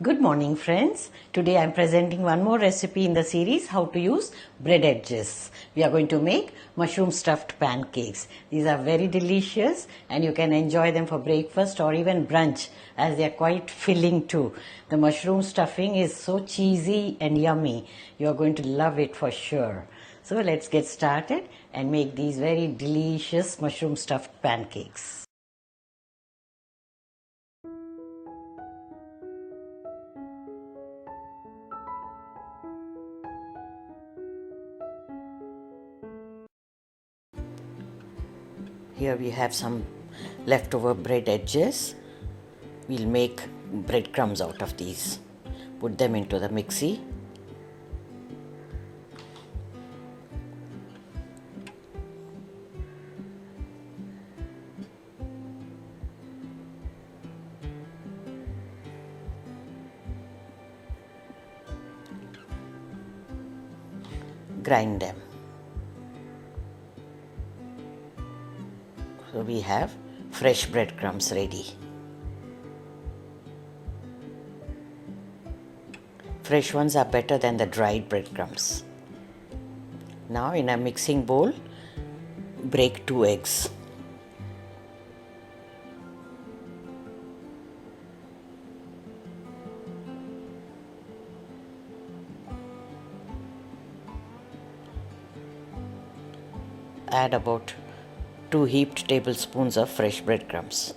Good morning, friends. Today I am presenting one more recipe in the series how to use bread edges. We are going to make mushroom stuffed pancakes. These are very delicious and you can enjoy them for breakfast or even brunch as they are quite filling too. The mushroom stuffing is so cheesy and yummy. You are going to love it for sure. So let's get started and make these very delicious mushroom stuffed pancakes. Here we have some leftover bread edges. We'll make breadcrumbs out of these. Put them into the mixie. Grind them. So we have fresh breadcrumbs ready. Fresh ones are better than the dried breadcrumbs. Now in a mixing bowl, break 2 eggs. Add about 2 heaped tablespoons of fresh breadcrumbs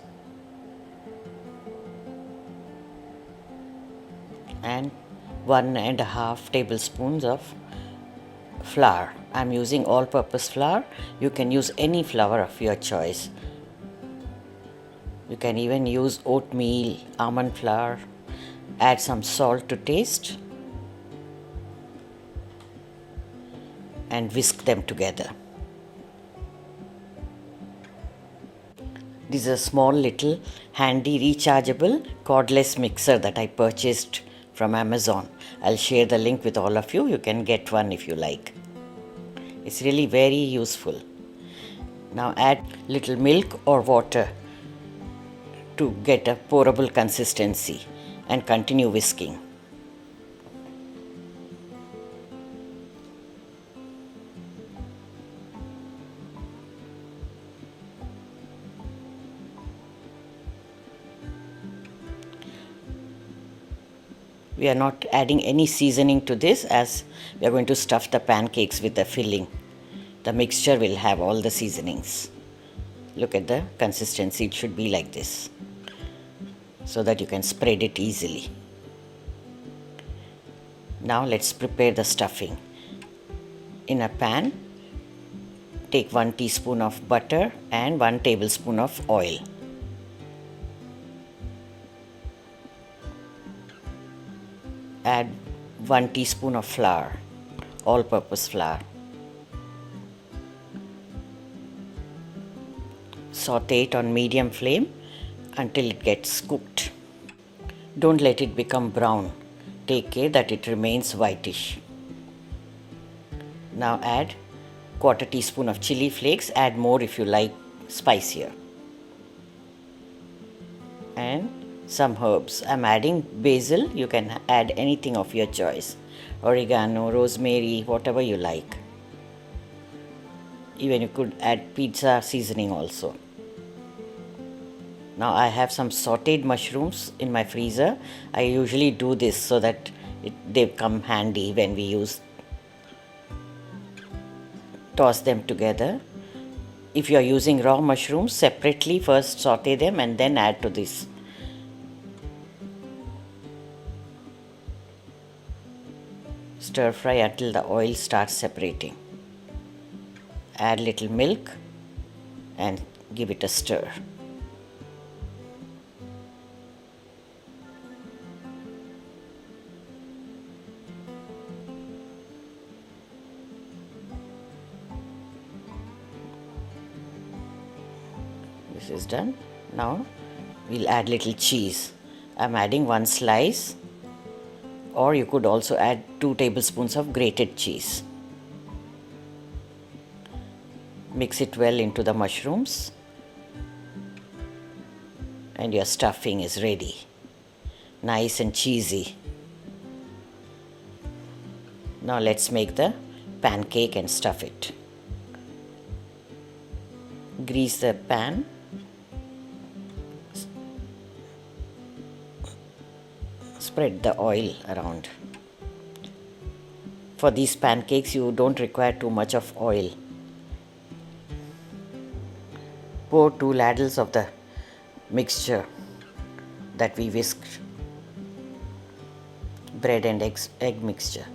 and 1.5 tablespoons of flour. I'm using all-purpose flour. You can use any flour of your choice. You can even use oatmeal, almond flour. Add some salt to taste and whisk them together. This is a small little handy rechargeable cordless mixer that I purchased from Amazon. I'll share the link with all of you. You can get one if you like. It's really very useful. Now add little milk or water to get a pourable consistency and continue whisking. We are not adding any seasoning to this as we are going to stuff the pancakes with the filling. The mixture will have all the seasonings. Look at the consistency, it should be like this so that you can spread it easily. Now let's prepare the stuffing. In a pan, take 1 teaspoon of butter and 1 tablespoon of oil. Add 1 teaspoon of flour, all-purpose flour. Saute it on medium flame until it gets cooked. Don't let it become brown. Take care that it remains whitish. Now add 1/4 teaspoon of chilli flakes. Add more if you like spicier. And some herbs. I'm adding basil. You can add anything of your choice. Oregano, rosemary, whatever you like. Even you could add pizza seasoning also. Now I have some sauteed mushrooms in my freezer. I usually do this so that they come handy when we toss them together. If you are using raw mushrooms separately, first saute them and then add to this. Stir fry until the oil starts separating. Add little milk and give it a stir. This is done. Now we'll add little cheese. I'm adding 1 slice, or you could also add 2 tablespoons of grated cheese. Mix it well into the mushrooms and your stuffing is ready. nice and cheesy. Now let's make the pancake and stuff it. Grease the pan. Spread the oil around. For these pancakes, you don't require too much of oil. Pour 2 ladles of the mixture that we whisked, bread and egg mixture.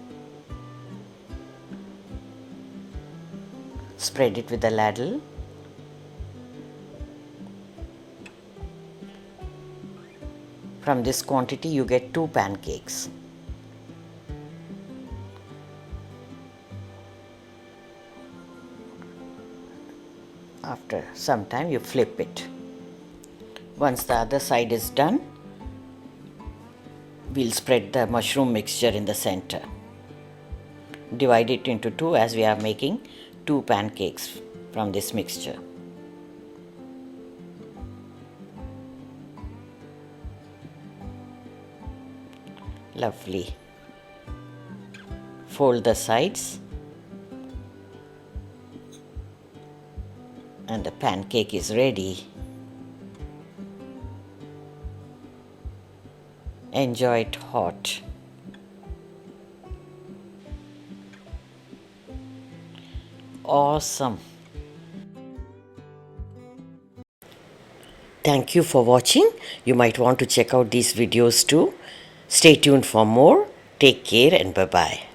Spread it with the ladle. From this quantity you get 2 pancakes. After some time you flip it. Once the other side is done, we'll spread the mushroom mixture in the center. Divide it into 2 as we are making 2 pancakes from this mixture. Lovely. Fold the sides and the pancake is ready. Enjoy it hot. Awesome. Thank you for watching. You might want to check out these videos too. Stay tuned for more. Take care and bye-bye.